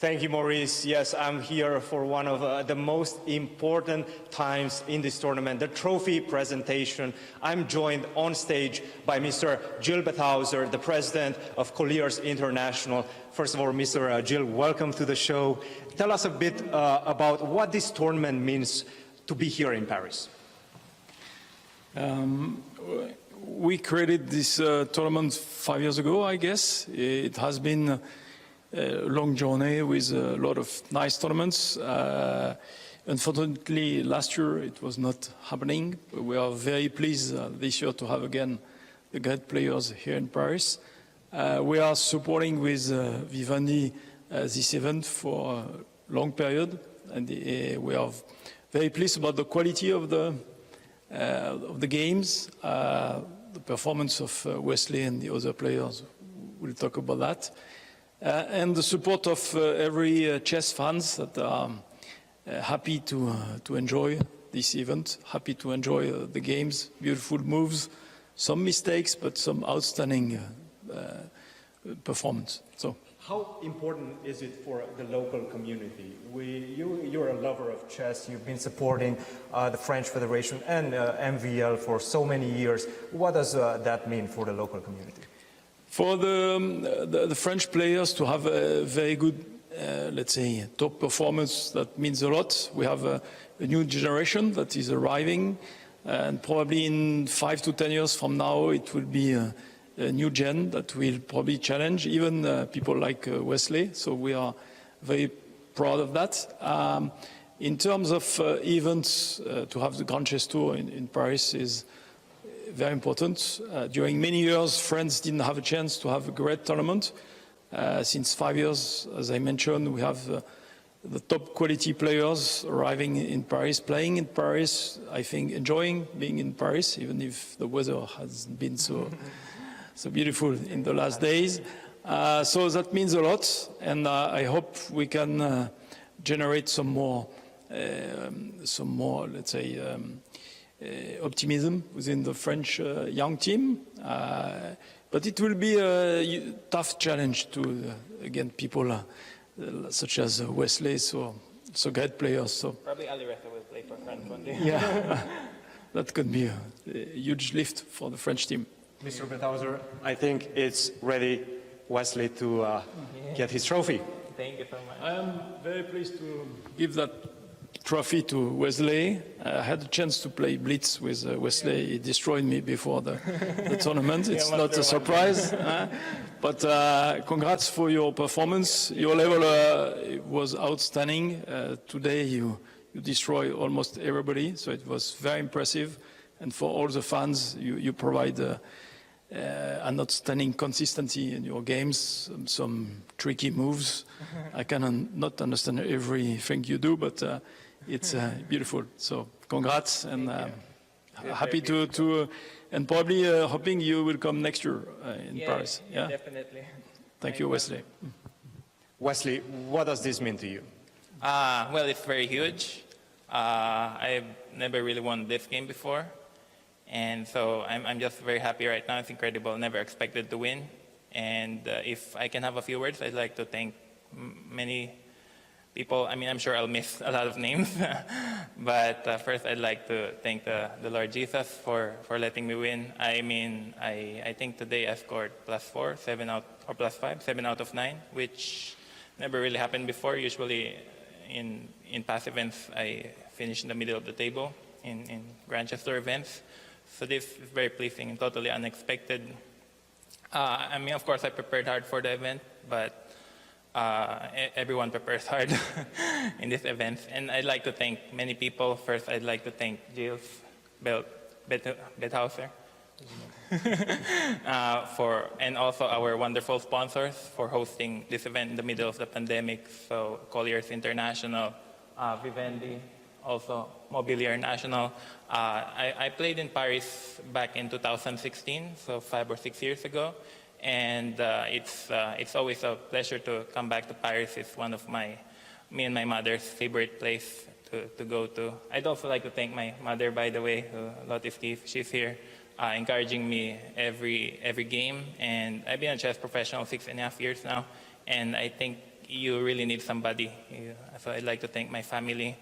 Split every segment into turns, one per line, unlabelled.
Thank you, Maurice. Yes, I'm here for one of the most important times in this tournament, the trophy presentation. I'm joined on stage by Mr. Gilles Bethauser, the president of Colliers International. First of all, Mr. Gilles, welcome to the show. Tell us a bit about what this tournament means to be here in Paris.
We created this tournament 5 years ago, I guess. It has been a long journey with a lot of nice tournaments. Unfortunately, last year it was not happening. We are very pleased this year to have again the great players here in Paris. We are supporting with Vivendi this event for a long period, and we are very pleased about the quality of the games, the performance of Wesley and the other players. We'll talk about that. And the support of every chess fans that are happy to enjoy this event, happy to enjoy the games, beautiful moves, some mistakes, but some outstanding performance. So,
how important is it for the local community? You're a lover of chess. You've been supporting the French Federation and MVL for so many years. What does that mean for the local community?
For the French players to have a very good, let's say, top performance, that means a lot. We have a new generation that is arriving, and probably in 5 to 10 years from now, it will be a new gen that will probably challenge even people like Wesley. So we are very proud of that. In terms of events, to have the Grand Chess Tour in Paris is very important. During many years, France didn't have a chance to have a great tournament. Since 5 years, as I mentioned, we have the top quality players arriving in Paris, playing in Paris, I think enjoying being in Paris, even if the weather has been so beautiful in the last days. So that means a lot, and I hope we can generate some more, let's say, optimism within the French young team. But it will be a tough challenge to, again, people such as Wesley, so great players. So
probably Alireza will play for France one day.
Yeah, that could be a huge lift for the French team.
Mr. Bethauser, I think it's ready, Wesley, to get his trophy.
Thank you so much.
I am very pleased to give that trophy to Wesley. I had a chance to play Blitz with Wesley. He destroyed me before the tournament. It's not a surprise. But congrats for your performance. Your level was outstanding. Today you destroy almost everybody, so it was very impressive. And for all the fans, you provide an outstanding consistency in your games, some tricky moves. I cannot understand everything you do, but it's beautiful. So congrats, and happy to and probably hoping you will come next year in Paris.
Yeah, definitely.
Thank you, Wesley.
Wesley, what does this mean to you?
Well, it's very huge. I've never really won this game before. And so I'm just very happy right now. It's incredible. Never expected to win. And if I can have a few words, I'd like to thank many people. I mean, I'm sure I'll miss a lot of names. But first, I'd like to thank the Lord Jesus for letting me win. I mean, I think today I scored +4, 7 out, or +5, 7 out of 9, which never really happened before. Usually in past events, I finish in the middle of the table in Grand Chess Tour events. So this is very pleasing and totally unexpected. I mean, of course, I prepared hard for the event, but everyone prepares hard in this event. And I'd like to thank many people. First, I'd like to thank Gilles Bethauser and also our wonderful sponsors for hosting this event in the middle of the pandemic. So Colliers International, Vivendi, also Mobilier National. I played in Paris back in 2016, so 5 or 6 years ago, and it's always a pleasure to come back to Paris. It's one of me and my mother's favorite place to go to. I'd also like to thank my mother, by the way, Lotte Steve. She's here, encouraging me every game, and I've been a chess professional 6.5 years now, and I think you really need somebody. So I'd like to thank my family.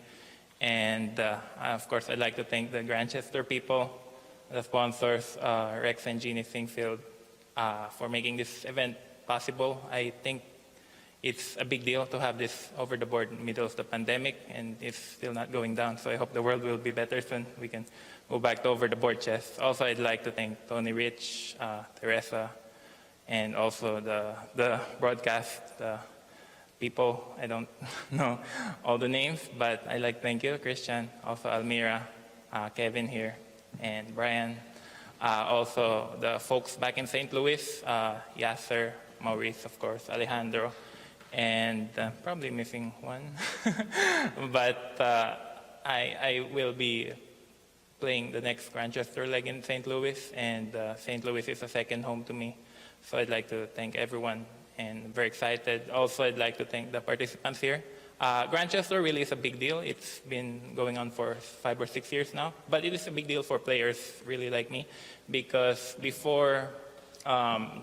And of course, I'd like to thank the Grantchester people, the sponsors, Rex and Jeannie Singfield, for making this event possible. I think it's a big deal to have this over the board in the middle of the pandemic, and it's still not going down. So I hope the world will be better soon. We can go back to over the board chess. Also, I'd like to thank Tony Rich, Teresa, and also the broadcast people. I don't know all the names, but I'd like to thank you, Christian, also Almira, Kevin here, and Brian. Also the folks back in St. Louis, Yasser, Maurice, of course, Alejandro, and probably missing one. But I will be playing the next Grantchester leg in St. Louis, and St. Louis is a second home to me. So I'd like to thank everyone, and very excited. Also, I'd like to thank the participants here. Grantchester really is a big deal. It's been going on for 5 or 6 years now, but it is a big deal for players really like me, because before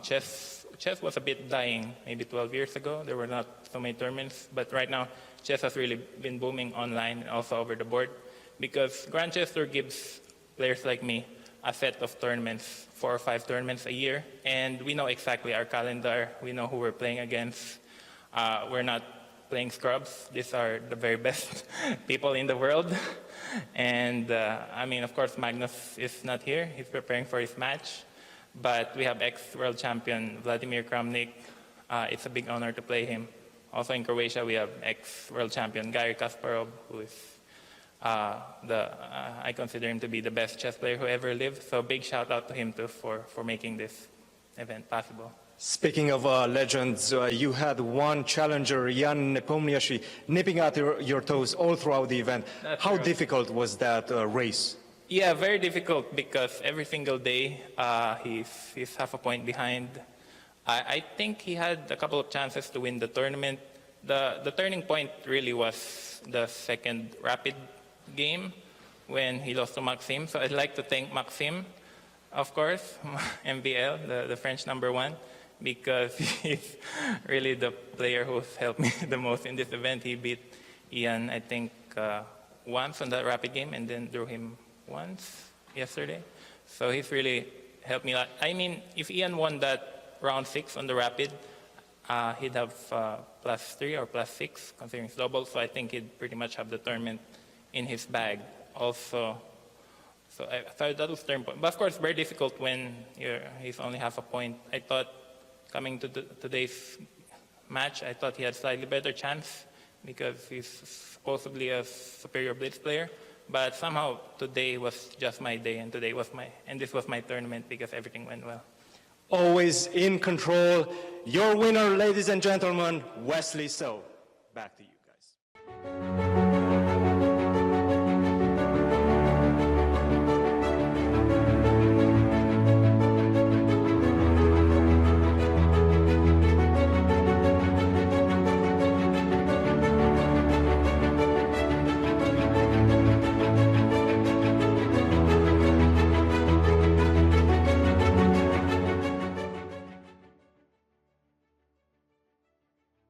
chess was a bit dying maybe 12 years ago. There were not so many tournaments, but right now chess has really been booming online and also over the board, because Grantchester gives players like me a set of tournaments, 4 or 5 tournaments a year, and we know exactly our calendar. We know who we're playing against. We're not playing scrubs. These are the very best people in the world. And I mean, of course, Magnus is not here. He's preparing for his match. But we have ex-world champion Vladimir Kramnik. It's a big honor to play him. Also in Croatia, we have ex-world champion Garry Kasparov, who is I consider him to be the best chess player who ever lived. So big shout out to him too for making this event possible.
Speaking of legends, you had one challenger, Jan Nepomniachtchi, nipping at your toes all throughout the event.
That's
How
true.
difficult was that race?
Yeah, very difficult, because every single day he's half a point behind. I think he had a couple of chances to win the tournament. The turning point really was the second rapid game when he lost to Maxime. So I'd like to thank Maxime, of course, MBL, the French #1, because he's really the player who's helped me the most in this event. He beat Ian, I think, once on that rapid game, and then drew him once yesterday. So he's really helped me a lot. I mean, if Ian won that round 6 on the rapid, he'd have +3 or +6, considering it's double. So I think he'd pretty much have the tournament in his bag. Also, so I thought that was turning point. But of course, very difficult when he's only half a point. I thought coming to today's match, I thought he had slightly better chance, because he's supposedly a superior Blitz player. But somehow today was just my day, and this was my tournament, because everything went well.
Always in control. Your winner, ladies and gentlemen, Wesley So. Back to you.